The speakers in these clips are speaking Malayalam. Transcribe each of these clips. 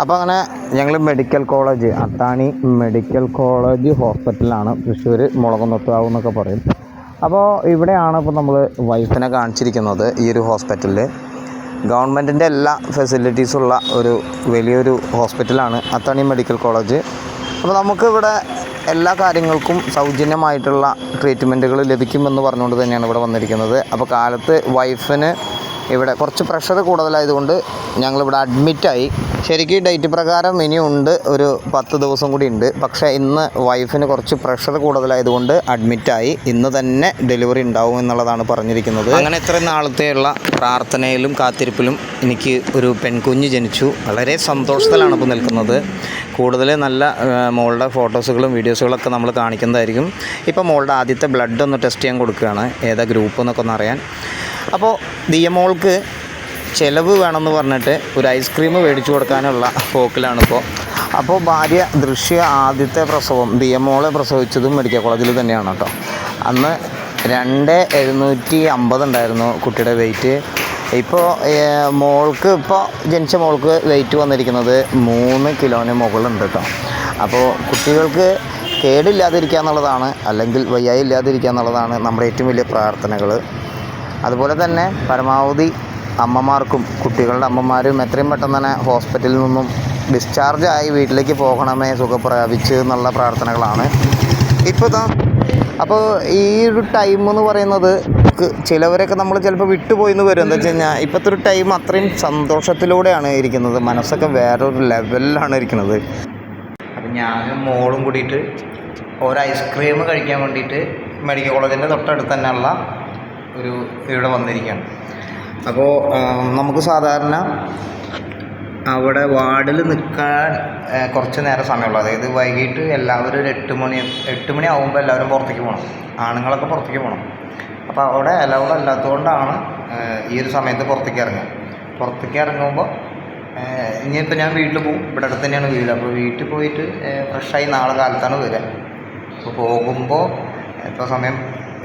അപ്പോൾ അങ്ങനെ ഞങ്ങൾ മെഡിക്കൽ കോളേജ് അത്താണി മെഡിക്കൽ കോളേജ് ഹോസ്പിറ്റലാണ്, തൃശ്ശൂർ മുളകുന്നത്താവ് എന്നൊക്കെ പറയും. അപ്പോൾ ഇവിടെയാണ് ഇപ്പോൾ നമ്മൾ വൈഫിനെ കാണിച്ചിരിക്കുന്നത്. ഈ ഒരു ഹോസ്പിറ്റലിൽ ഗവൺമെൻറ്റിൻ്റെ എല്ലാ ഫെസിലിറ്റീസുള്ള ഒരു വലിയൊരു ഹോസ്പിറ്റലാണ് അത്താണി മെഡിക്കൽ കോളേജ്. അപ്പോൾ നമുക്കിവിടെ എല്ലാ കാര്യങ്ങൾക്കും സൗജന്യമായിട്ടുള്ള ട്രീറ്റ്മെൻറ്റുകൾ ലഭിക്കുമെന്ന് പറഞ്ഞുകൊണ്ട് തന്നെയാണ് ഇവിടെ വന്നിരിക്കുന്നത്. അപ്പോൾ കാലത്ത് വൈഫിന് ഇവിടെ കുറച്ച് പ്രഷർ കൂടുതലായതുകൊണ്ട് ഞങ്ങളിവിടെ അഡ്മിറ്റായി. ശരിക്കും ഡേറ്റ് പ്രകാരം ഇനിയുണ്ട്, ഒരു 10 ദിവസം കൂടി ഉണ്ട്. പക്ഷേ ഇന്ന് വൈഫിന് കുറച്ച് പ്രഷർ കൂടുതലായതുകൊണ്ട് അഡ്മിറ്റായി. ഇന്ന് തന്നെ ഡെലിവറി ഉണ്ടാവും എന്നുള്ളതാണ് പറഞ്ഞിരിക്കുന്നത്. അങ്ങനെ ഇത്രയും നാളത്തെയുള്ള പ്രാർത്ഥനയിലും കാത്തിരിപ്പിലും എനിക്ക് ഒരു പെൺകുഞ്ഞ് ജനിച്ചു. വളരെ സന്തോഷത്തിലാണ് ഇപ്പോൾ നിൽക്കുന്നത്. കൂടുതൽ നല്ല മോളുടെ ഫോട്ടോസുകളും വീഡിയോസുകളൊക്കെ നമ്മൾ കാണിക്കുന്നതായിരിക്കും. ഇപ്പോൾ മോളുടെ ആദ്യത്തെ ബ്ലഡ് ഒന്ന് ടെസ്റ്റ് ചെയ്യാൻ കൊടുക്കുകയാണ്, ഏതാ ഗ്രൂപ്പ് എന്നൊക്കെ ഒന്ന് അറിയാൻ. അപ്പോൾ ദിയമോൾക്ക് ചിലവ് വേണമെന്ന് പറഞ്ഞിട്ട് ഒരു ഐസ്ക്രീം മേടിച്ചു കൊടുക്കാനുള്ള പോക്കിലാണിപ്പോൾ. അപ്പോൾ ഭാര്യ ദൃശ്യ ആദ്യത്തെ പ്രസവം ദിയമോളെ പ്രസവിച്ചതും മെഡിക്കൽ കോളേജിൽ തന്നെയാണ് കേട്ടോ. അന്ന് 2750 ഉണ്ടായിരുന്നു കുട്ടിയുടെ വെയിറ്റ്. ഇപ്പോൾ മോൾക്ക് ജനിച്ച മോൾക്ക് വെയിറ്റ് വന്നിരിക്കുന്നത് 3 കിലോന് മുകളിലുണ്ട് കേട്ടോ. അപ്പോൾ കുട്ടികൾക്ക് കേടില്ലാതിരിക്കുക എന്നുള്ളതാണ്, അല്ലെങ്കിൽ വയ്യായി ഇല്ലാതിരിക്കുക എന്നുള്ളതാണ് നമ്മുടെ ഏറ്റവും വലിയ പ്രാർത്ഥനകൾ. അതുപോലെ തന്നെ പരമാവധി അമ്മമാർക്കും കുട്ടികളുടെ അമ്മമാരും എത്രയും പെട്ടെന്ന് തന്നെ ഹോസ്പിറ്റലിൽ നിന്നും ഡിസ്ചാർജ് ആയി വീട്ടിലേക്ക് പോകണമേ, സുഖം പ്രാപിച്ച് എന്നുള്ള പ്രാർത്ഥനകളാണ് ഇപ്പോൾ. അപ്പോൾ ഈ ഒരു ടൈം എന്ന് പറയുന്നത് ചിലവരൊക്കെ നമ്മൾ ചിലപ്പോൾ വിട്ടുപോയിന്ന് വരും. എന്താ വെച്ച് കഴിഞ്ഞാൽ ഇപ്പോഴത്തെ ഒരു ടൈം അത്രയും സന്തോഷത്തിലൂടെയാണ് ഇരിക്കുന്നത്, മനസ്സൊക്കെ വേറൊരു ലെവലിലാണ് ഇരിക്കുന്നത്. അപ്പം ഞാനും മോളും കൂടിയിട്ട് ഒരു ഐസ്ക്രീം കഴിക്കാൻ വേണ്ടിയിട്ട് മെഡിക്കൽ കോളേജിൻ്റെ തൊട്ടടുത്ത് തന്നെയുള്ള ഒരു ഇവിടെ വന്നിരിക്കുകയാണ്. അപ്പോൾ നമുക്ക് സാധാരണ അവിടെ വാർഡിൽ നിൽക്കാൻ കുറച്ച് നേരം സമയമുള്ളൂ. അതായത് വൈകിട്ട് എല്ലാവരും ഒരു 8 മണി ആകുമ്പോൾ എല്ലാവരും പുറത്തേക്ക് പോകണം, ആണുങ്ങളൊക്കെ പുറത്തേക്ക് പോകണം. അപ്പോൾ അവിടെ അലൗഡ് അല്ലാത്തതുകൊണ്ടാണ് ഈ ഒരു സമയത്ത് പുറത്തേക്ക് ഇറങ്ങുക. പുറത്തേക്ക് ഇറങ്ങുമ്പോൾ ഇനിയിപ്പോൾ ഞാൻ വീട്ടിൽ പോകും, ഇവിടെ അടുത്ത് തന്നെയാണ് വീട്. അപ്പോൾ വീട്ടിൽ പോയിട്ട് ഫ്രഷായി നാളെ കാലത്താണ് വരിക. അപ്പോൾ പോകുമ്പോൾ ഇപ്പോൾ സമയം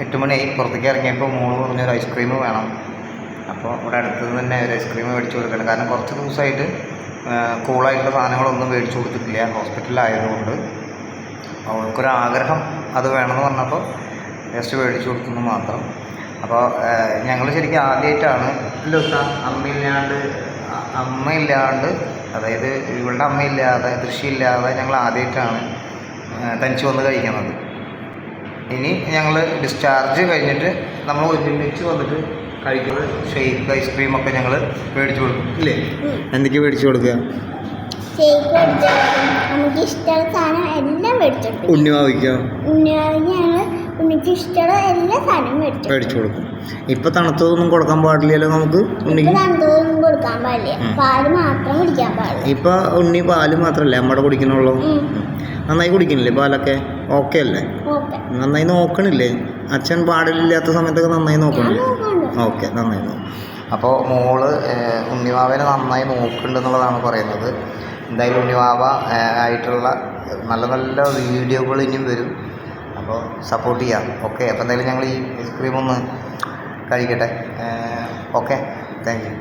8 മണിയായി. പുറത്തേക്ക് ഇറങ്ങിയപ്പോൾ മോള് പറഞ്ഞൊരു ഐസ്ക്രീം വേണം. അപ്പോൾ ഇവിടെ അടുത്ത് തന്നെ ഒരു ഐസ്ക്രീം മേടിച്ച് കൊടുക്കണം. കാരണം കുറച്ച് ദിവസമായിട്ട് കൂളായിട്ടുള്ള സാധനങ്ങളൊന്നും മേടിച്ച് കൊടുത്തിട്ടില്ല ഹോസ്പിറ്റലിലായതുകൊണ്ട്. അവൾക്കൊരാഗ്രഹം അത് വേണമെന്ന് പറഞ്ഞപ്പോൾ ജസ്റ്റ് മേടിച്ച് കൊടുത്തെന്ന് മാത്രം. അപ്പോൾ ഞങ്ങൾ ശരിക്കും ആദ്യമായിട്ടാണ് അമ്മയില്ലാണ്ട്, അതായത് ഇവളുടെ അമ്മയില്ലാതെ ദൃശ്യമില്ലാതെ ഞങ്ങൾ ആദ്യമായിട്ടാണ് തനിച്ച് വന്ന് കഴിക്കുന്നത്. ഇനി ഞങ്ങൾ ഡിസ്ചാർജ് കഴിഞ്ഞിട്ട് നമ്മൾ ഒരുമിച്ച് വന്നിട്ട് കഴിക്കുന്നത് ഷേക്ക് ഐസ്ക്രീമൊക്കെ ഞങ്ങൾ മേടിച്ചു കൊടുക്കും ഇല്ലേ? എന്തൊക്കെയാണ് മേടിച്ചു കൊടുക്കുക? നമുക്ക് ഇഷ്ടമുള്ള സാധനം എല്ലാം മേടിച്ചു കൊടുക്കും. ഉണ്ണിമാവിക്കോ? ഉണ്ണിക്ക് ഇഷ്ടമുള്ള എല്ലാ സാധനവും മേടിച്ചു കൊടുക്കും. ഇപ്പൊ തണുത്തതൊന്നും കൊടുക്കാൻ പാടില്ലല്ലോ നമുക്ക്. തണുത്തതൊന്നും കൊടുക്കാൻ പാടില്ല, പാല് മാത്രം കുടിക്കാൻ പാടില്ല. ഇപ്പൊ ഉണ്ണി പാല് മാത്രല്ലേ നമ്മുടെ കുടിക്കണുള്ളൂ. നന്നായി കുടിക്കണില്ലേ പാലൊക്കെ? ഓക്കെ അല്ലേ? നന്നായി നോക്കണില്ലേ? അച്ഛൻ പാടില്ലാത്ത സമയത്തൊക്കെ നന്നായി നോക്കണില്ലേ? ഓക്കെ, നന്നായി നോക്കും. അപ്പോൾ മോള് ഉണ്ണിമാവേനെ നന്നായി നോക്കുന്നുണ്ടെന്നുള്ളതാണ് പറയുന്നത്. എന്തായാലും ഉണ്ണിമാവ ആയിട്ടുള്ള നല്ല നല്ല വീഡിയോകൾ ഇനിയും വരും. അപ്പോൾ സപ്പോർട്ട് ചെയ്യാം. ഓക്കെ, അപ്പോൾ എന്തായാലും ഞങ്ങൾ ഈ ഐസ്ക്രീം ഒന്ന് കഴിക്കട്ടെ. Okay, thank you.